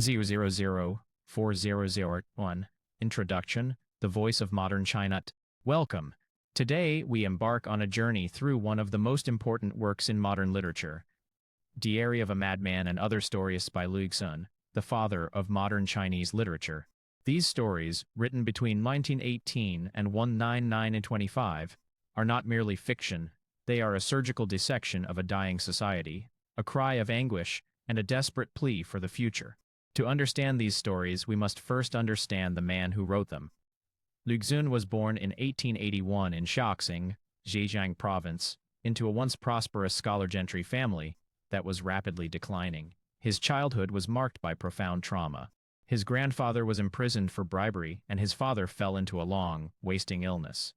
0004001. Introduction, The Voice of Modern China. Welcome. Today, we embark on a journey through one of the most important works in modern literature, Diary of a Madman and Other Stories by Lu Xun, the father of modern Chinese literature. These stories, written between 1918 and 1925, are not merely fiction, they are a surgical dissection of a dying society, a cry of anguish, and a desperate plea for the future. To understand these stories, we must first understand the man who wrote them. Lu Xun was born in 1881 in Shaoxing, Zhejiang Province, into a once prosperous scholar gentry family that was rapidly declining. His childhood was marked by profound trauma. His grandfather was imprisoned for bribery, and his father fell into a long, wasting illness.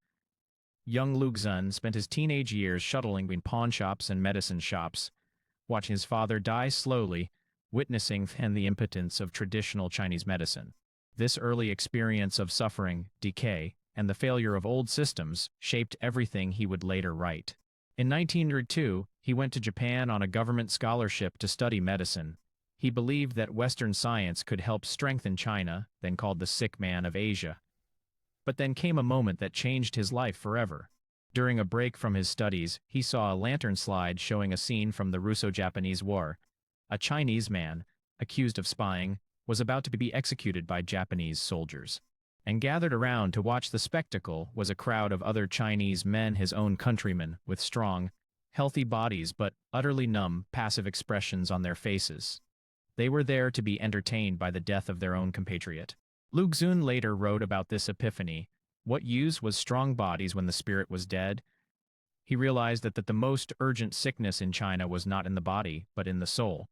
Young Lu Xun spent his teenage years shuttling between pawn shops and medicine shops, watching his father die slowly, witnessing the impotence of traditional Chinese medicine. This early experience of suffering, decay, and the failure of old systems shaped everything he would later write. In 1902, he went to Japan on a government scholarship to study medicine. He believed that Western science could help strengthen China, then called the sick man of Asia. But then came a moment that changed his life forever. During a break from his studies, he saw a lantern slide showing a scene from the Russo-Japanese War. A Chinese man, accused of spying, was about to be executed by Japanese soldiers. And gathered around to watch the spectacle was a crowd of other Chinese men, his own countrymen, with strong, healthy bodies but utterly numb, passive expressions on their faces. They were there to be entertained by the death of their own compatriot. Lu Xun later wrote about this epiphany. What use was strong bodies when the spirit was dead? He realized that the most urgent sickness in China was not in the body, but in the soul.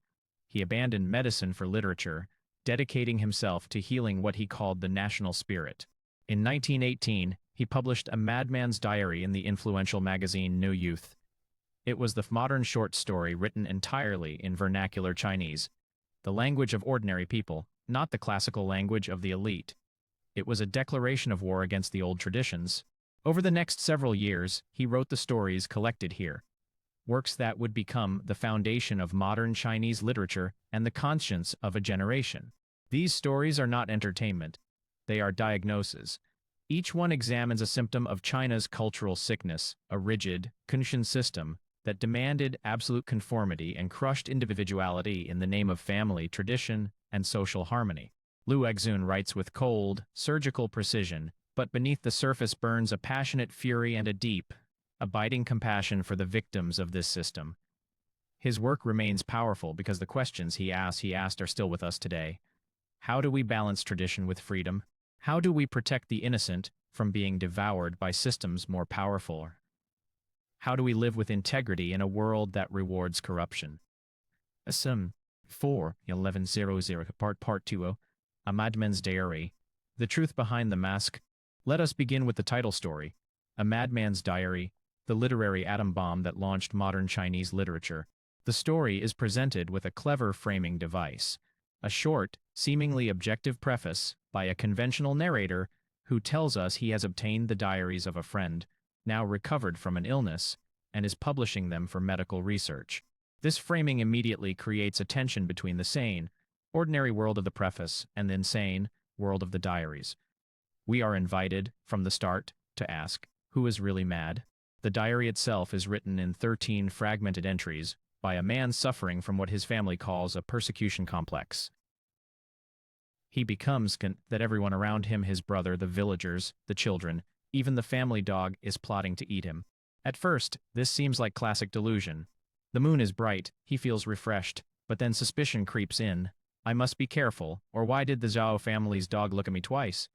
He abandoned medicine for literature, dedicating himself to healing what he called the national spirit. In 1918, he published A Madman's Diary in the influential magazine New Youth. It was the modern short story written entirely in vernacular Chinese, the language of ordinary people, not the classical language of the elite. It was a declaration of war against the old traditions. Over the next several years, he wrote the stories collected here, works that would become the foundation of modern Chinese literature and the conscience of a generation. These stories are not entertainment. They are diagnoses. Each one examines a symptom of China's cultural sickness, a rigid, Confucian system that demanded absolute conformity and crushed individuality in the name of family, tradition, and social harmony. Lu Xun writes with cold, surgical precision, but beneath the surface burns a passionate fury and a deep, abiding compassion for the victims of this system. His work remains powerful because the questions he asked are still with us today. How do we balance tradition with freedom? How do we protect the innocent from being devoured by systems more powerful? How do we live with integrity in a world that rewards corruption? Asum 4-1100 Part 20, A Madman's Diary. The Truth Behind the Mask. Let us begin with the title story, A Madman's Diary, the literary atom bomb that launched modern Chinese literature. The story is presented with a clever framing device, a short, seemingly objective preface by a conventional narrator who tells us he has obtained the diaries of a friend, now recovered from an illness, and is publishing them for medical research. This framing immediately creates a tension between the sane, ordinary world of the preface and the insane world of the diaries. We are invited, from the start, to ask, who is really mad? The diary itself is written in 13 fragmented entries by a man suffering from what his family calls a persecution complex. He becomes convinced that everyone around him, his brother, the villagers, the children, even the family dog, is plotting to eat him. At first, this seems like classic delusion. The moon is bright, he feels refreshed, but then suspicion creeps in. I must be careful, or why did the Zhao family's dog look at me twice?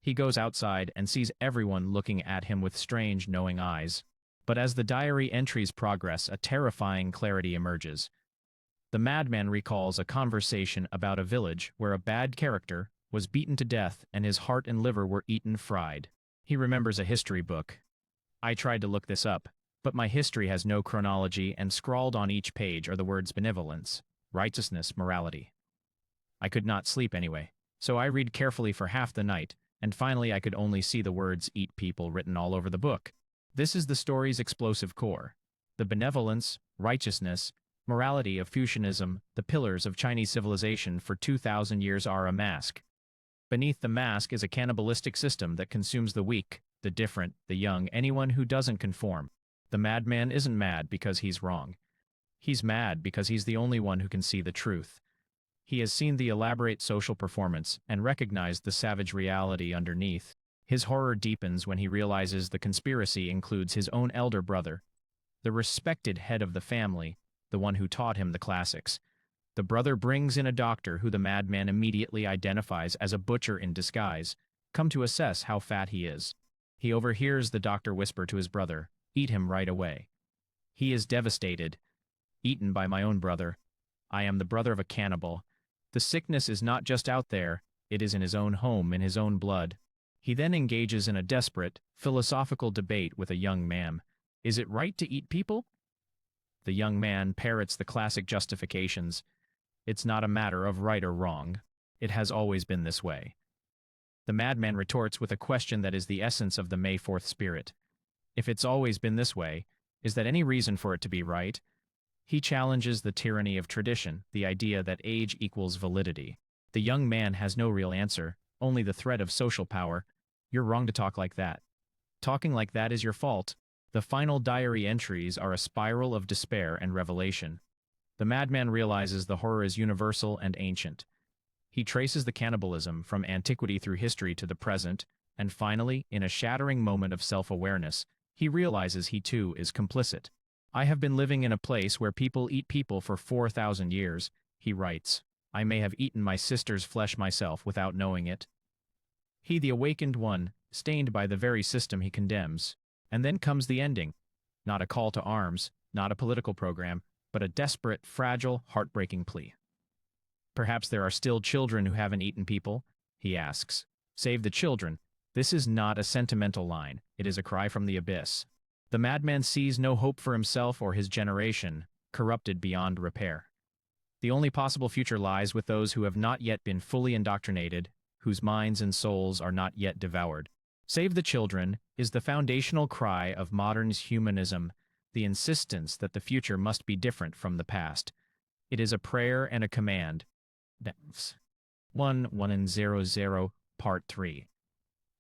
He goes outside and sees everyone looking at him with strange, knowing eyes. But as the diary entries progress, a terrifying clarity emerges. The madman recalls a conversation about a village where a bad character was beaten to death and his heart and liver were eaten fried. He remembers a history book. I tried to look this up, but my history has no chronology, and scrawled on each page are the words benevolence, righteousness, morality. I could not sleep anyway, so I read carefully for half the night, and finally I could only see the words eat people written all over the book. This is the story's explosive core. The benevolence, righteousness, Morality of Confucianism, the pillars of Chinese civilization for 2,000 years are a mask. Beneath the mask is a cannibalistic system that consumes the weak, the different, the young, anyone who doesn't conform. The madman isn't mad because he's wrong. He's mad because he's the only one who can see the truth. He has seen the elaborate social performance and recognized the savage reality underneath. His horror deepens when he realizes the conspiracy includes his own elder brother, the respected head of the family, the one who taught him the classics. The brother brings in a doctor who the madman immediately identifies as a butcher in disguise, come to assess how fat he is. He overhears the doctor whisper to his brother, "Eat him right away." He is devastated. Eaten by my own brother. I am the brother of a cannibal. The sickness is not just out there, it is in his own home, in his own blood. He then engages in a desperate, philosophical debate with a young man. Is it right to eat people? The young man parrots the classic justifications. It's not a matter of right or wrong. It has always been this way. The madman retorts with a question that is the essence of the May 4th spirit. If it's always been this way, is that any reason for it to be right? He challenges the tyranny of tradition, the idea that age equals validity. The young man has no real answer, only the threat of social power. You're wrong to talk like that. Talking like that is your fault. The final diary entries are a spiral of despair and revelation. The madman realizes the horror is universal and ancient. He traces the cannibalism from antiquity through history to the present, and finally, in a shattering moment of self-awareness, he realizes he too is complicit. I have been living in a place where people eat people for 4,000 years, he writes. I may have eaten my sister's flesh myself without knowing it. He, the awakened one, stained by the very system he condemns. And then comes the ending. Not a call to arms, not a political program, but a desperate, fragile, heartbreaking plea. Perhaps there are still children who haven't eaten people, he asks. Save the children. This is not a sentimental line, it is a cry from the abyss. The madman sees no hope for himself or his generation, corrupted beyond repair. The only possible future lies with those who have not yet been fully indoctrinated, whose minds and souls are not yet devoured. Save the children is the foundational cry of modern humanism, the insistence that the future must be different from the past. It is a prayer and a command. 1:1:00, Part 3.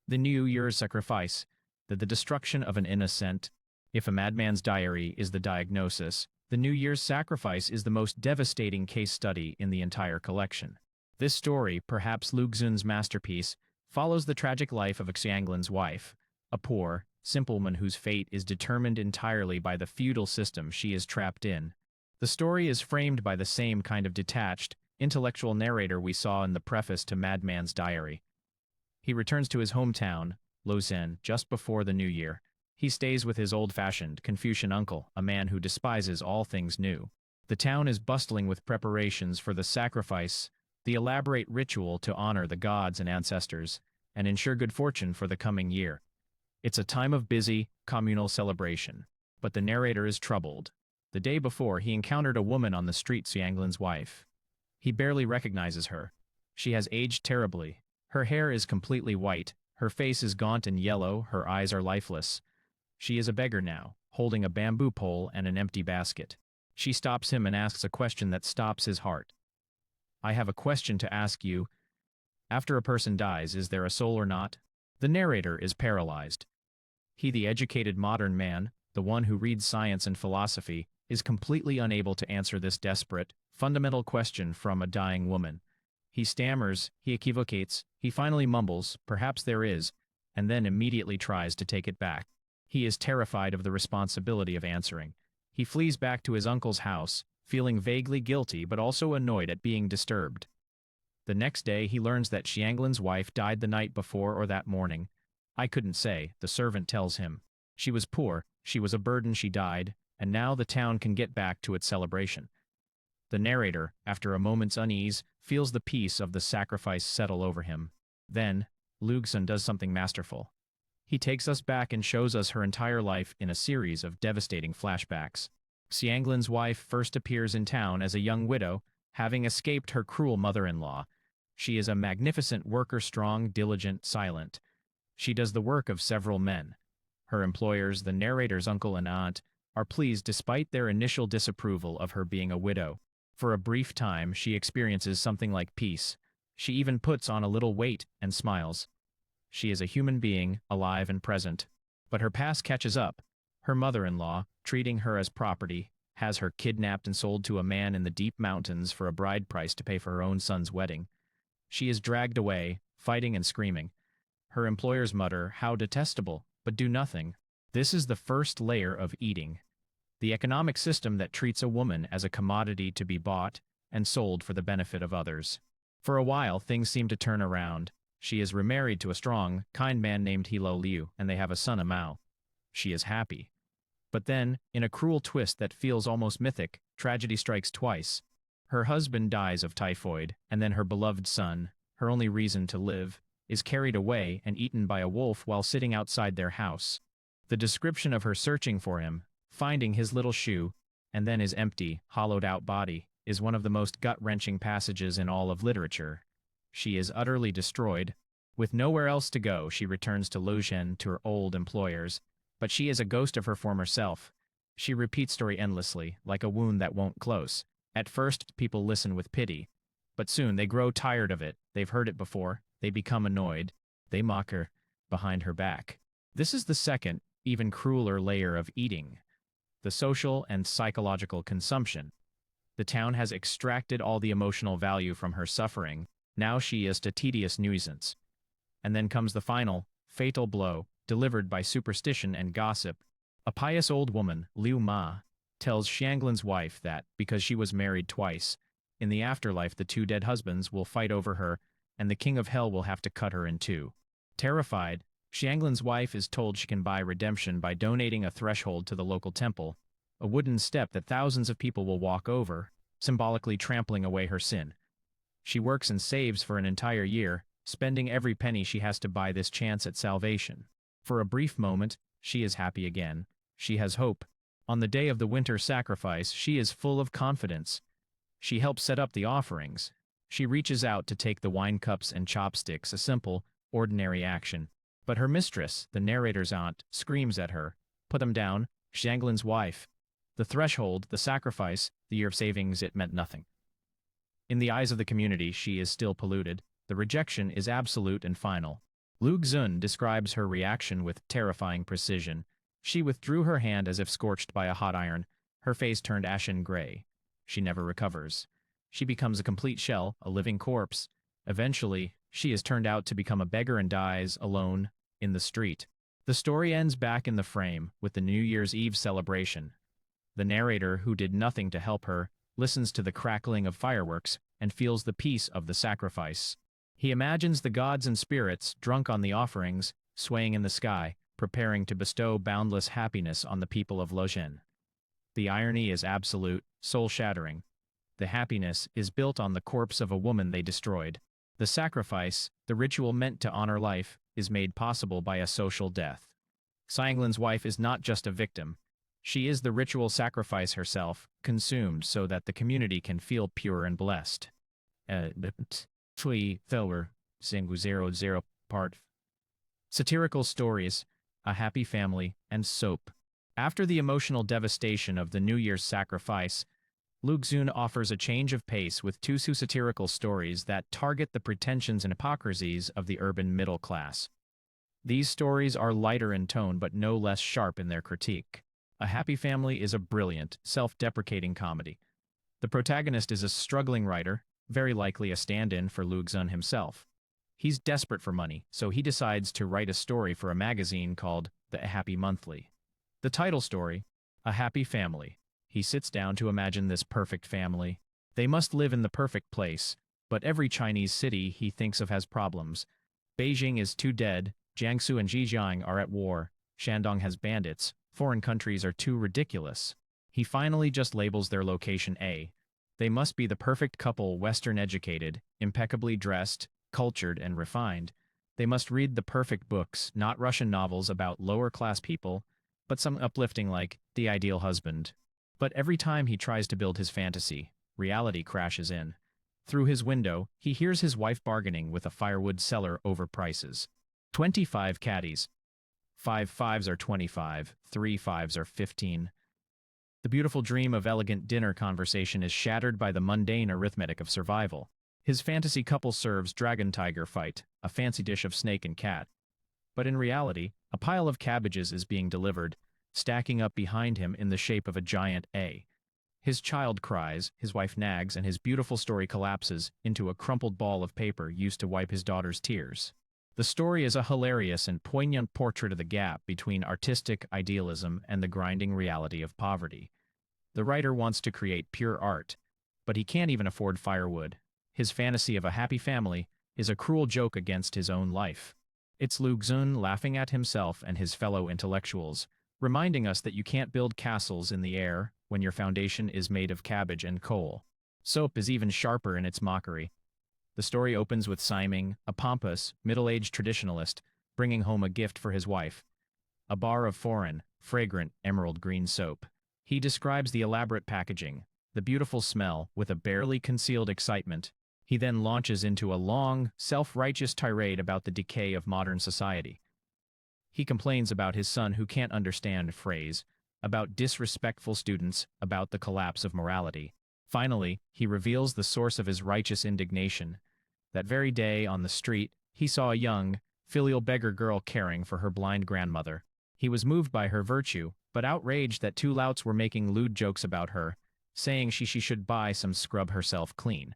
The New Year's sacrifice, the destruction of an innocent. If a madman's diary is the diagnosis, the New Year's sacrifice is the most devastating case study in the entire collection. This story, perhaps Lu Xun's masterpiece, follows the tragic life of Xianglin's wife, a poor, simple woman whose fate is determined entirely by the feudal system she is trapped in. The story is framed by the same kind of detached, intellectual narrator we saw in the preface to Madman's Diary. He returns to his hometown, Lausanne, just before the new year. He stays with his old-fashioned Confucian uncle, a man who despises all things new. The town is bustling with preparations for the sacrifice, the elaborate ritual to honor the gods and ancestors, and ensure good fortune for the coming year. It's a time of busy, communal celebration. But the narrator is troubled. The day before, he encountered a woman on the street, Xianglin's wife. He barely recognizes her. She has aged terribly. Her hair is completely white, her face is gaunt and yellow, her eyes are lifeless. She is a beggar now, holding a bamboo pole and an empty basket. She stops him and asks a question that stops his heart. I have a question to ask you. After a person dies, is there a soul or not? The narrator is paralyzed. He, the educated modern man, the one who reads science and philosophy, is completely unable to answer this desperate, fundamental question from a dying woman. He stammers, he equivocates, he finally mumbles, perhaps there is, and then immediately tries to take it back. He is terrified of the responsibility of answering. He flees back to his uncle's house, feeling vaguely guilty but also annoyed at being disturbed. The next day he learns that Xianglin's wife died the night before or that morning. I couldn't say, the servant tells him. She was poor, she was a burden, she died, and now the town can get back to its celebration. The narrator, after a moment's unease, feels the peace of the sacrifice settle over him. Then, Lu Xun does something masterful. He takes us back and shows us her entire life in a series of devastating flashbacks. Xianglin's wife first appears in town as a young widow, having escaped her cruel mother-in-law. She is a magnificent worker, strong, diligent, silent. She does the work of several men. Her employers, the narrator's uncle and aunt, are pleased despite their initial disapproval of her being a widow. For a brief time, she experiences something like peace. She even puts on a little weight and smiles. She is a human being, alive and present. But her past catches up. Her mother-in-law, treating her as property, has her kidnapped and sold to a man in the deep mountains for a bride price to pay for her own son's wedding. She is dragged away, fighting and screaming. Her employers mutter, "How detestable," but do nothing. This is the first layer of eating. The economic system that treats a woman as a commodity to be bought and sold for the benefit of others. For a while, things seem to turn around. She is remarried to a strong, kind man named Hilo Liu, and they have a son, Mao. She is happy. But then, in a cruel twist that feels almost mythic, tragedy strikes twice. Her husband dies of typhoid, and then her beloved son, her only reason to live, is carried away and eaten by a wolf while sitting outside their house. The description of her searching for him, finding his little shoe, and then his empty, hollowed-out body, is one of the most gut-wrenching passages in all of literature. She is utterly destroyed. With nowhere else to go, she returns to Luzhen to her old employers, but she is a ghost of her former self. She repeats story endlessly, like a wound that won't close. At first, people listen with pity, but soon they grow tired of it. They've heard it before. They become annoyed. They mock her behind her back. This is the second, even crueler layer of eating. The social and psychological consumption. The town has extracted all the emotional value from her suffering. Now she is a tedious nuisance. And then comes the final, fatal blow, delivered by superstition and gossip. A pious old woman, Liu Ma, tells Xianglin's wife that, because she was married twice, in the afterlife the two dead husbands will fight over her, and the king of hell will have to cut her in two. Terrified, Xianglin's wife is told she can buy redemption by donating a threshold to the local temple, a wooden step that thousands of people will walk over, symbolically trampling away her sin. She works and saves for an entire year, spending every penny she has to buy this chance at salvation. For a brief moment, she is happy again. She has hope. On the day of the winter sacrifice, she is full of confidence. She helps set up the offerings. She reaches out to take the wine cups and chopsticks, a simple, ordinary action. But her mistress, the narrator's aunt, screams at her. Put them down, Xianglin's wife. The threshold, the sacrifice, the year of savings, it meant nothing. In the eyes of the community, she is still polluted. The rejection is absolute and final. Lu Xun describes her reaction with terrifying precision. She withdrew her hand as if scorched by a hot iron. Her face turned ashen gray. She never recovers. She becomes a complete shell, a living corpse. Eventually, she is turned out to become a beggar and dies, alone, in the street. The story ends back in the frame, with the New Year's Eve celebration. The narrator, who did nothing to help her, listens to the crackling of fireworks and feels the peace of the sacrifice. He imagines the gods and spirits, drunk on the offerings, swaying in the sky, preparing to bestow boundless happiness on the people of Luzhen. The irony is absolute, soul-shattering. The happiness is built on the corpse of a woman they destroyed. The sacrifice, the ritual meant to honor life, is made possible by a social death. Xianglin's wife is not just a victim. She is the ritual sacrifice herself, consumed so that the community can feel pure and blessed. Part. Satirical stories, a happy family, and soap. After the emotional devastation of the New Year's sacrifice, Lu Xun offers a change of pace with two satirical stories that target the pretensions and hypocrisies of the urban middle class. These stories are lighter in tone but no less sharp in their critique. A Happy Family is a brilliant, self-deprecating comedy. The protagonist is a struggling writer, very likely a stand-in for Lu Xun himself. He's desperate for money, so he decides to write a story for a magazine called The Happy Monthly. The title story, A Happy Family. He sits down to imagine this perfect family. They must live in the perfect place, but every Chinese city he thinks of has problems. Beijing is too dead, Jiangsu and Zhejiang are at war, Shandong has bandits, foreign countries are too ridiculous. He finally just labels their location A. They must be the perfect couple, Western-educated, impeccably dressed, cultured, and refined. They must read the perfect books, not Russian novels about lower-class people, but some uplifting like The Ideal Husband. But every time he tries to build his fantasy, reality crashes in. Through his window, he hears his wife bargaining with a firewood seller over prices. 25 caddies. 5 fives are 25, 3 fives are 15. The beautiful dream of elegant dinner conversation is shattered by the mundane arithmetic of survival. His fantasy couple serves dragon tiger fight, a fancy dish of snake and cat. But in reality, a pile of cabbages is being delivered, stacking up behind him in the shape of a giant A. His child cries, his wife nags, and his beautiful story collapses into a crumpled ball of paper used to wipe his daughter's tears. The story is a hilarious and poignant portrait of the gap between artistic idealism and the grinding reality of poverty. The writer wants to create pure art, but he can't even afford firewood. His fantasy of a happy family is a cruel joke against his own life. It's Lu Xun laughing at himself and his fellow intellectuals, reminding us that you can't build castles in the air when your foundation is made of cabbage and coal. Soap is even sharper in its mockery. The story opens with Siming, a pompous, middle-aged traditionalist, bringing home a gift for his wife, a bar of foreign, fragrant, emerald green soap. He describes the elaborate packaging, the beautiful smell, with a barely concealed excitement. He then launches into a long, self-righteous tirade about the decay of modern society. He complains about his son who can't understand phrase, about disrespectful students, about the collapse of morality. Finally, he reveals the source of his righteous indignation. That very day, on the street, he saw a young, filial beggar girl caring for her blind grandmother. He was moved by her virtue, but outraged that two louts were making lewd jokes about her, saying she should buy some scrub herself clean.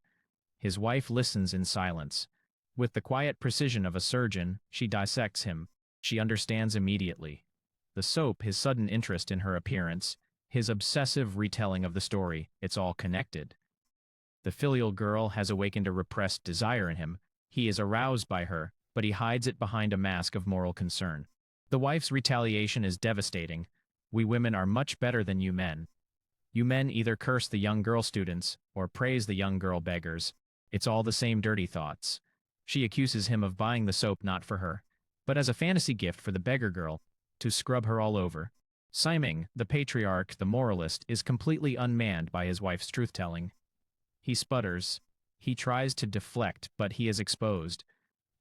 His wife listens in silence. With the quiet precision of a surgeon, she dissects him. She understands immediately. The soap, his sudden interest in her appearance, his obsessive retelling of the story, it's all connected. The filial girl has awakened a repressed desire in him. He is aroused by her, but he hides it behind a mask of moral concern. The wife's retaliation is devastating. We women are much better than you men. You men either curse the young girl students or praise the young girl beggars. It's all the same dirty thoughts. She accuses him of buying the soap not for her, but as a fantasy gift for the beggar girl, to scrub her all over. Siming, the patriarch, the moralist, is completely unmanned by his wife's truth-telling. He sputters. He tries to deflect, but he is exposed.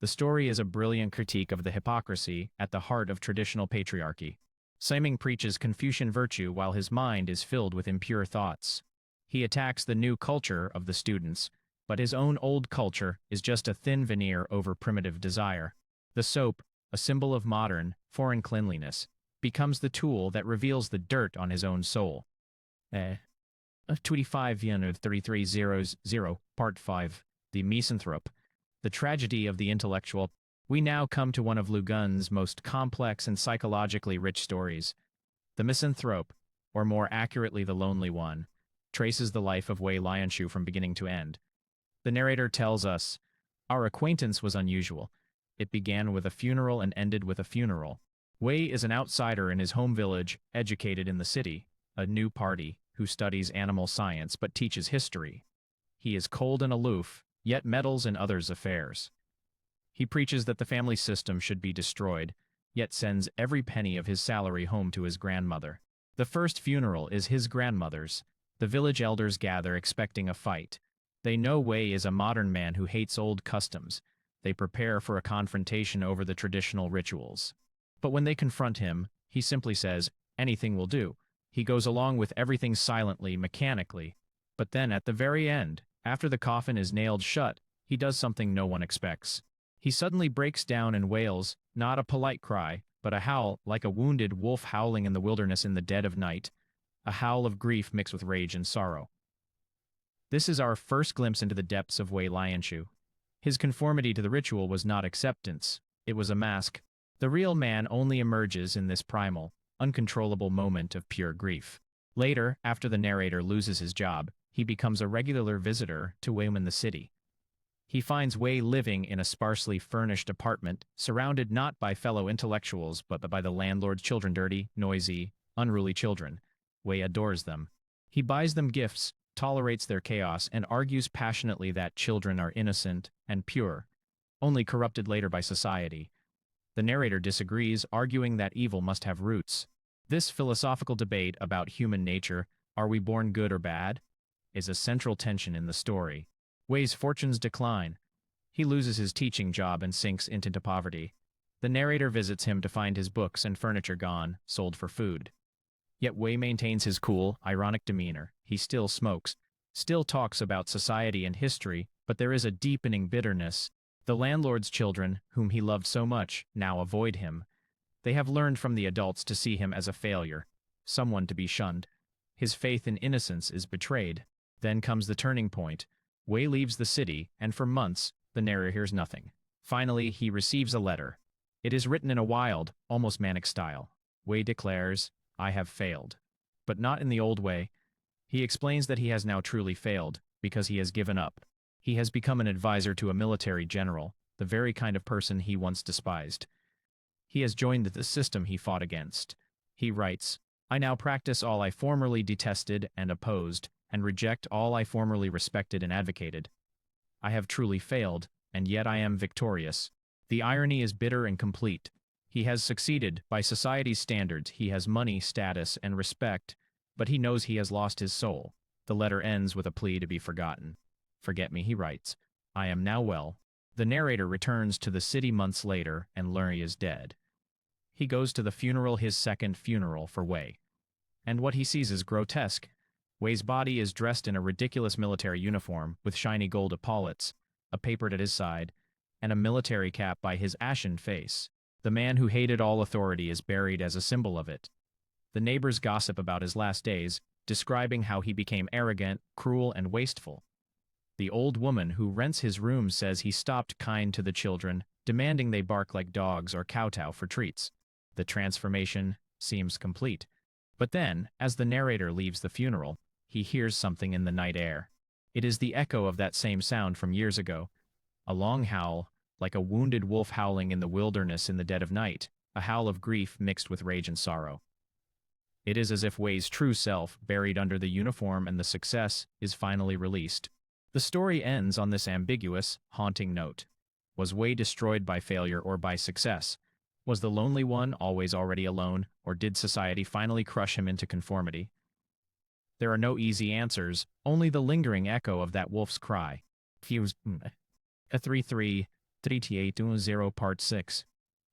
The story is a brilliant critique of the hypocrisy at the heart of traditional patriarchy. Siming preaches Confucian virtue while his mind is filled with impure thoughts. He attacks the new culture of the students, but his own old culture is just a thin veneer over primitive desire. The soap, a symbol of modern, foreign cleanliness, becomes the tool that reveals the dirt on his own soul. 25-3300, Part 5, The Misanthrope, The Tragedy of the Intellectual. We now come to one of Lu Xun's most complex and psychologically rich stories. The Misanthrope, or more accurately The Lonely One, traces the life of Wei Lianshu from beginning to end. The narrator tells us, "Our acquaintance was unusual. It began with a funeral and ended with a funeral. Wei is an outsider in his home village, educated in the city, a new party, who studies animal science but teaches history. He is cold and aloof, yet meddles in others' affairs. He preaches that the family system should be destroyed, yet sends every penny of his salary home to his grandmother. The first funeral is his grandmother's. The village elders gather expecting a fight. They know Wei is a modern man who hates old customs. They prepare for a confrontation over the traditional rituals. But when they confront him, he simply says, 'Anything will do.' He goes along with everything silently, mechanically. But then at the very end, after the coffin is nailed shut, he does something no one expects. He suddenly breaks down and wails, not a polite cry, but a howl like a wounded wolf howling in the wilderness in the dead of night, a howl of grief mixed with rage and sorrow. This is our first glimpse into the depths of Wei Lianshu. His conformity to the ritual was not acceptance, it was a mask. The real man only emerges in this primal, uncontrollable moment of pure grief. Later, after the narrator loses his job, he becomes a regular visitor to Wei in the city. He finds Wei living in a sparsely furnished apartment, surrounded not by fellow intellectuals but by the landlord's children, dirty, noisy, unruly children. Wei adores them. He buys them gifts, tolerates their chaos, and argues passionately that children are innocent and pure, only corrupted later by society. The narrator disagrees, arguing that evil must have roots. This philosophical debate about human nature, are we born good or bad, is a central tension in the story. Wei's fortunes decline. He loses his teaching job and sinks into poverty. The narrator visits him to find his books and furniture gone, sold for food. Yet Wei maintains his cool, ironic demeanor. He still smokes, still talks about society and history, but there is a deepening bitterness. The landlord's children, whom he loved so much, now avoid him. They have learned from the adults to see him as a failure, someone to be shunned. His faith in innocence is betrayed. Then comes the turning point. Wei leaves the city, and for months, the narrator hears nothing. Finally, he receives a letter. It is written in a wild, almost manic style. Wei declares, "I have failed." But not in the old way. He explains that he has now truly failed, because he has given up. He has become an advisor to a military general, the very kind of person he once despised. He has joined the system he fought against. He writes, "I now practice all I formerly detested and opposed, and reject all I formerly respected and advocated. I have truly failed, and yet I am victorious." The irony is bitter and complete. He has succeeded by society's standards. He has money, status, and respect, but he knows he has lost his soul. The letter ends with a plea to be forgotten. "Forget me," he writes. "I am now well." The narrator returns to the city months later, and Lurie is dead. He goes to the funeral, his second funeral for Wei. And what he sees is grotesque. Wei's body is dressed in a ridiculous military uniform with shiny gold epaulets, a paper at his side, and a military cap by his ashen face. The man who hated all authority is buried as a symbol of it. The neighbors gossip about his last days, describing how he became arrogant, cruel, and wasteful. The old woman who rents his room says he stopped kind to the children, demanding they bark like dogs or kowtow for treats. The transformation seems complete. But then, as the narrator leaves the funeral, he hears something in the night air. It is the echo of that same sound from years ago. A long howl, like a wounded wolf howling in the wilderness in the dead of night, a howl of grief mixed with rage and sorrow. It is as if Wei's true self, buried under the uniform and the success, is finally released. The story ends on this ambiguous, haunting note. Was Wei destroyed by failure or by success? Was the lonely one always already alone, or did society finally crush him into conformity? There are no easy answers, only the lingering echo of that wolf's cry. Fuse. 333810 Part 6.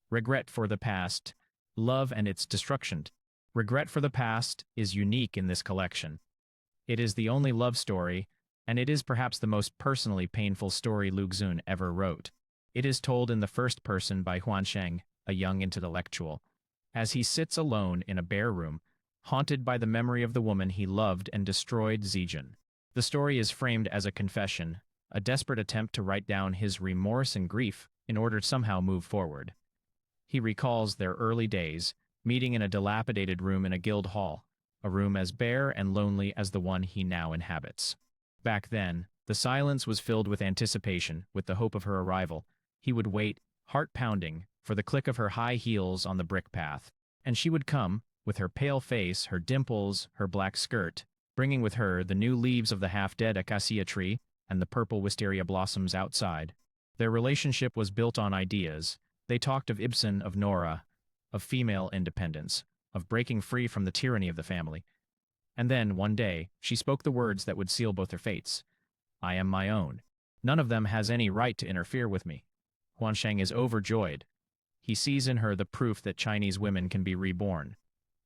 Regret for the past. Love and its destruction. Regret for the past is unique in this collection. It is the only love story, and it is perhaps the most personally painful story Lu Xun ever wrote. It is told in the first person by Huansheng, a young intellectual, as he sits alone in a bare room, haunted by the memory of the woman he loved and destroyed, Zijun. The story is framed as a confession, a desperate attempt to write down his remorse and grief in order to somehow move forward. He recalls their early days, meeting in a dilapidated room in a guild hall, a room as bare and lonely as the one he now inhabits. Back then, the silence was filled with anticipation, with the hope of her arrival. He would wait, heart pounding, for the click of her high heels on the brick path, and she would come, with her pale face, her dimples, her black skirt, bringing with her the new leaves of the half-dead acacia tree and the purple wisteria blossoms outside. Their relationship was built on ideas. They talked of Ibsen, of Nora, of female independence, of breaking free from the tyranny of the family. And then, one day, she spoke the words that would seal both their fates. "I am my own. None of them has any right to interfere with me." Huansheng is overjoyed. He sees in her the proof that Chinese women can be reborn.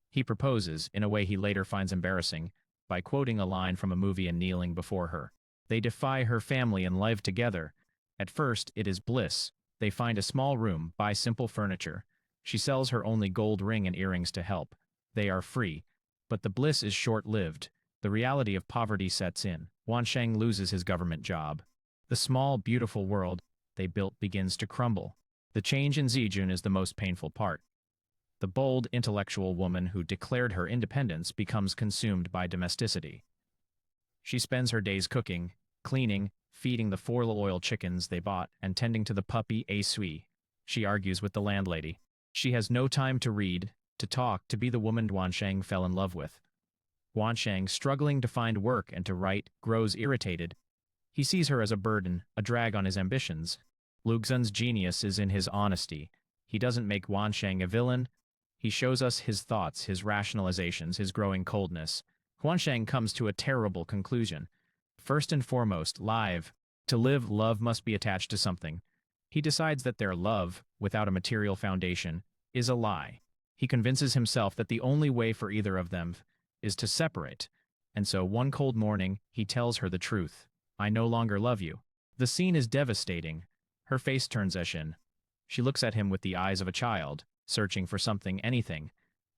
He proposes, in a way he later finds embarrassing, by quoting a line from a movie and kneeling before her. They defy her family and live together. At first, it is bliss. They find a small room, buy simple furniture. She sells her only gold ring and earrings to help. They are free. But the bliss is short-lived. The reality of poverty sets in. Huansheng loses his government job. The small, beautiful world they built begins to crumble. The change in Zijun is the most painful part. The bold, intellectual woman who declared her independence becomes consumed by domesticity. She spends her days cooking, cleaning, feeding the 4 loyal chickens they bought, and tending to the puppy, A Sui. She argues with the landlady. She has no time to read, to talk, to be the woman Huansheng fell in love with. Huansheng, struggling to find work and to write, grows irritated. He sees her as a burden, a drag on his ambitions. Lu Xun's genius is in his honesty. He doesn't make Huansheng a villain. He shows us his thoughts, his rationalizations, his growing coldness. Huansheng comes to a terrible conclusion. First and foremost, to live, love must be attached to something. He decides that their love, without a material foundation, is a lie. He convinces himself that the only way for either of them is to separate, and so one cold morning he tells her the truth. I no longer love you. The scene is devastating. Her face turns ashen. She looks at him with the eyes of a child, searching for something, anything.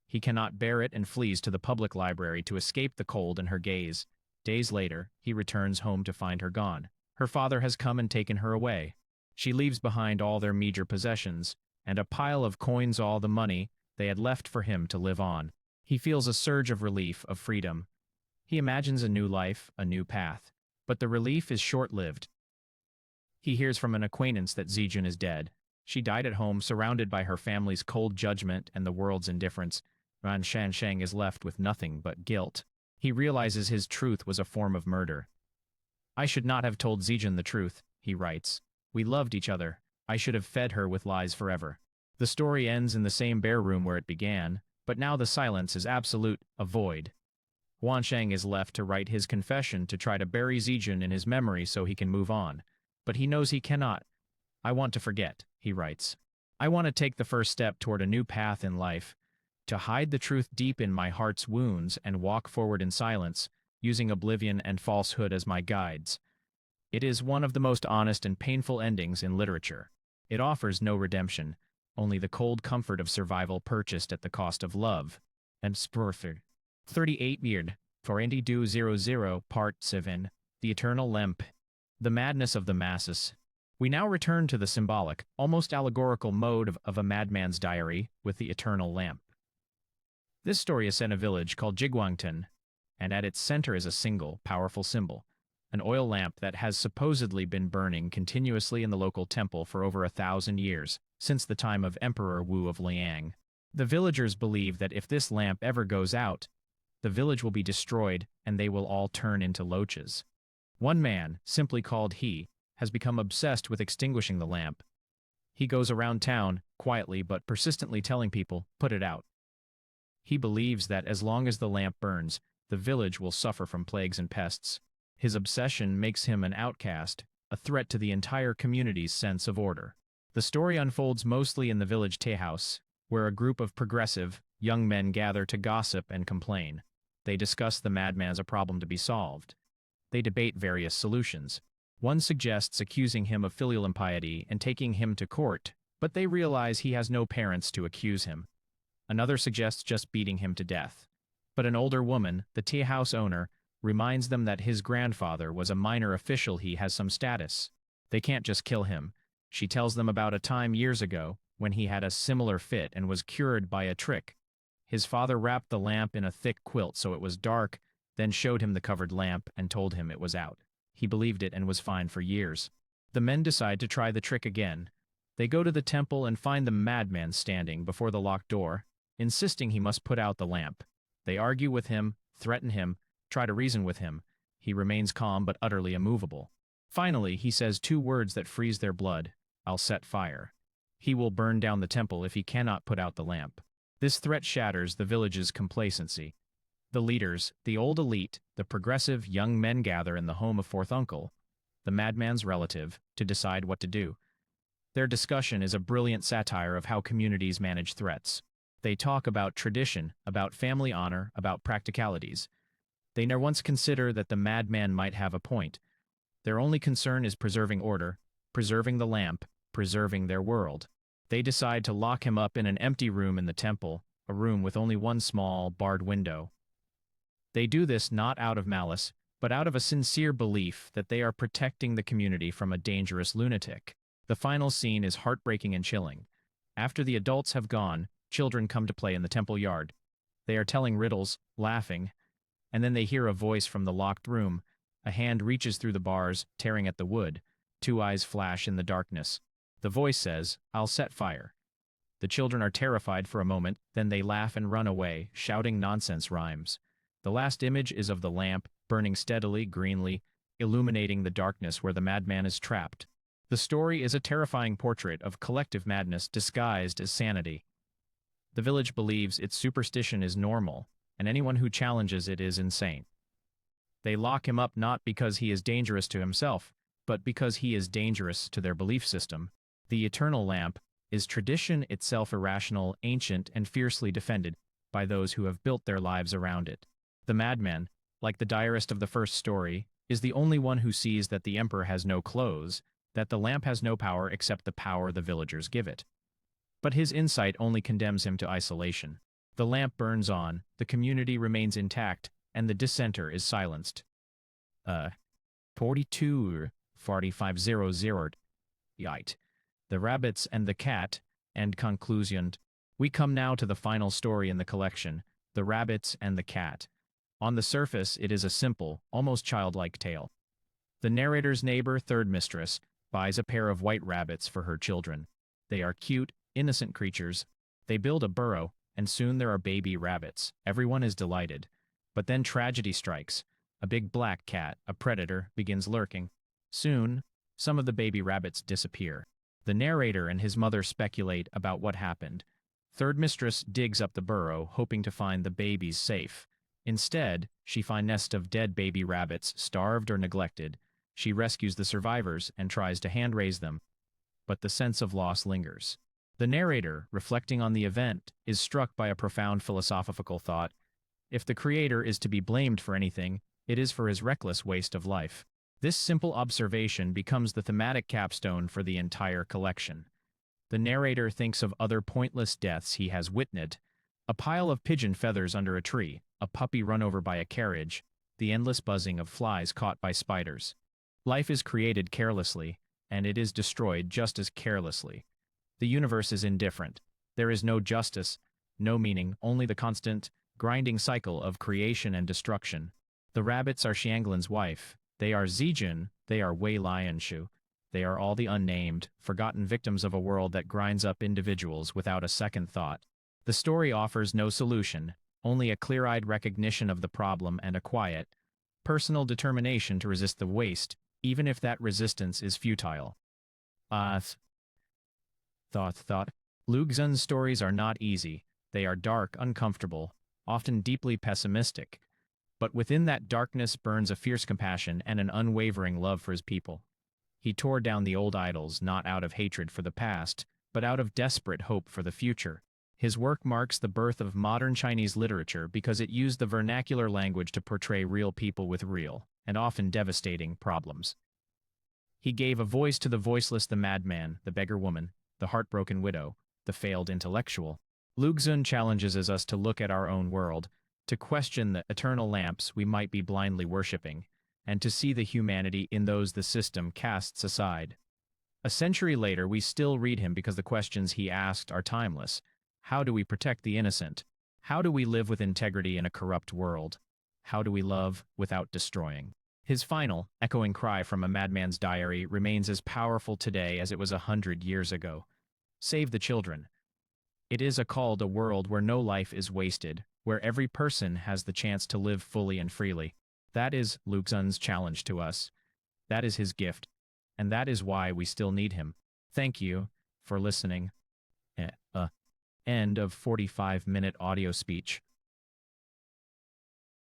He cannot bear it and flees to the public library to escape the cold in her gaze. Days later, he returns home to find her gone. Her father has come and taken her away. She leaves behind all their meager possessions, and a pile of coins, all the money they had left for him to live on. He feels a surge of relief, of freedom. He imagines a new life, a new path. But the relief is short-lived. He hears from an acquaintance that Zijun is dead. She died at home, surrounded by her family's cold judgment and the world's indifference. Ran Shansheng is left with nothing but guilt. He realizes his truth was a form of murder. I should not have told Zijun the truth, he writes. We loved each other. I should have fed her with lies forever. The story ends in the same bare room where it began, but now the silence is absolute, a void. Wansheng is left to write his confession to try to bury Zijun in his memory so he can move on. But he knows he cannot. I want to forget, he writes. I want to take the first step toward a new path in life, to hide the truth deep in my heart's wounds and walk forward in silence, using oblivion and falsehood as my guides. It is one of the most honest and painful endings in literature. It offers no redemption, only the cold comfort of survival purchased at the cost of love. And Spurfer. 38 Weird. 4200 Part 7. The Eternal Lamp. The Madness of the Masses. We now return to the symbolic, almost allegorical mode of a madman's diary with the eternal lamp. This story is set in a village called Jiguangtan, and at its center is a single, powerful symbol, an oil lamp that has supposedly been burning continuously in the local temple for over 1,000 years, since the time of Emperor Wu of Liang. The villagers believe that if this lamp ever goes out, the village will be destroyed and they will all turn into loaches. One man, simply called He, has become obsessed with extinguishing the lamp. He goes around town, quietly but persistently telling people, put it out. He believes that as long as the lamp burns, the village will suffer from plagues and pests. His obsession makes him an outcast, a threat to the entire community's sense of order. The story unfolds mostly in the village tea house, where a group of progressive, young men gather to gossip and complain. They discuss the madman as a problem to be solved. They debate various solutions. One suggests accusing him of filial impiety and taking him to court, but they realize he has no parents to accuse him. Another suggests just beating him to death. But an older woman, the tea house owner, reminds them that his grandfather was a minor official. He has some status. They can't just kill him. She tells them about a time years ago when he had a similar fit and was cured by a trick. His father wrapped the lamp in a thick quilt so it was dark, then showed him the covered lamp and told him it was out. He believed it and was fine for years. The men decide to try the trick again. They go to the temple and find the madman standing before the locked door, insisting he must put out the lamp. They argue with him, threaten him, try to reason with him. He remains calm but utterly immovable. Finally, he says 2 words that freeze their blood. I'll set fire. He will burn down the temple if he cannot put out the lamp. This threat shatters the village's complacency. The leaders, the old elite, the progressive young men gather in the home of fourth uncle, the madman's relative, to decide what to do. Their discussion is a brilliant satire of how communities manage threats. They talk about tradition, about family honor, about practicalities. They never once consider that the madman might have a point. Their only concern is preserving order, preserving the lamp, preserving their world. They decide to lock him up in an empty room in the temple, a room with only one small, barred window. They do this not out of malice, but out of a sincere belief that they are protecting the community from a dangerous lunatic. The final scene is heartbreaking and chilling. After the adults have gone, children come to play in the temple yard. They are telling riddles, laughing, and then they hear a voice from the locked room. A hand reaches through the bars, tearing at the wood. 2 eyes flash in the darkness. The voice says, I'll set fire. The children are terrified for a moment, then they laugh and run away, shouting nonsense rhymes. The last image is of the lamp, burning steadily, greenly, illuminating the darkness where the madman is trapped. The story is a terrifying portrait of collective madness disguised as sanity. The village believes its superstition is normal, and anyone who challenges it is insane. They lock him up not because he is dangerous to himself, but because he is dangerous to their belief system. The eternal lamp, Is tradition itself irrational, ancient, and fiercely defended by those who have built their lives around it? The madman, like the diarist of the first story, is the only one who sees that the emperor has no clothes, that the lamp has no power except the power the villagers give it. But his insight only condemns him to isolation. The lamp burns on, the community remains intact, and the dissenter is silenced. 42 4500 Yite. The Rabbits and the Cat, and conclusion. We come now to the final story in the collection, The Rabbits and the Cat. On the surface, it is a simple, almost childlike tale. The narrator's neighbor, third mistress, buys a pair of white rabbits for her children. They are cute, innocent creatures. They build a burrow, and soon there are baby rabbits. Everyone is delighted. But then tragedy strikes. A big black cat, a predator, begins lurking. Soon, some of the baby rabbits disappear. The narrator and his mother speculate about what happened. Third mistress digs up the burrow, hoping to find the babies safe. Instead, she finds a nest of dead baby rabbits, starved or neglected. She rescues the survivors and tries to hand-raise them. But the sense of loss lingers. The narrator, reflecting on the event, is struck by a profound philosophical thought. If the creator is to be blamed for anything, it is for his reckless waste of life. This simple observation becomes the thematic capstone for the entire collection. The narrator thinks of other pointless deaths he has witnessed: a pile of pigeon feathers under a tree, a puppy run over by a carriage, the endless buzzing of flies caught by spiders. Life is created carelessly, and it is destroyed just as carelessly. The universe is indifferent. There is no justice, no meaning, only the constant, grinding cycle of creation and destruction. The rabbits are Xianglin's wife. They are Zijun, they are Wei Lianshu. They are all the unnamed, forgotten victims of a world that grinds up individuals without a second thought. The story offers no solution, only a clear-eyed recognition of the problem and a quiet, personal determination to resist the waste, even if that resistance is futile. Thought. Lu Xun's stories are not easy. They are dark, uncomfortable, often deeply pessimistic. But within that darkness burns a fierce compassion and an unwavering love for his people. He tore down the old idols not out of hatred for the past, but out of desperate hope for the future. His work marks the birth of modern Chinese literature because it used the vernacular language to portray real people with real, and often devastating, problems. He gave a voice to the voiceless, the madman, the beggar woman, the heartbroken widow, the failed intellectual. Lu Xun challenges us to look at our own world, to question the eternal lamps we might be blindly worshipping, and to see the humanity in those the system casts aside. A century later, we still read him because the questions he asked are timeless. How do we protect the innocent? How do we live with integrity in a corrupt world? How do we love without destroying? His final, echoing cry from a madman's diary remains as powerful today as it was 100 years ago. Save the children. It is a call to a world where no life is wasted, where every person has the chance to live fully and freely. That is Lu Xun's challenge to us. That is his gift. And that is why we still need him. Thank you for listening. End of 45-minute audio speech.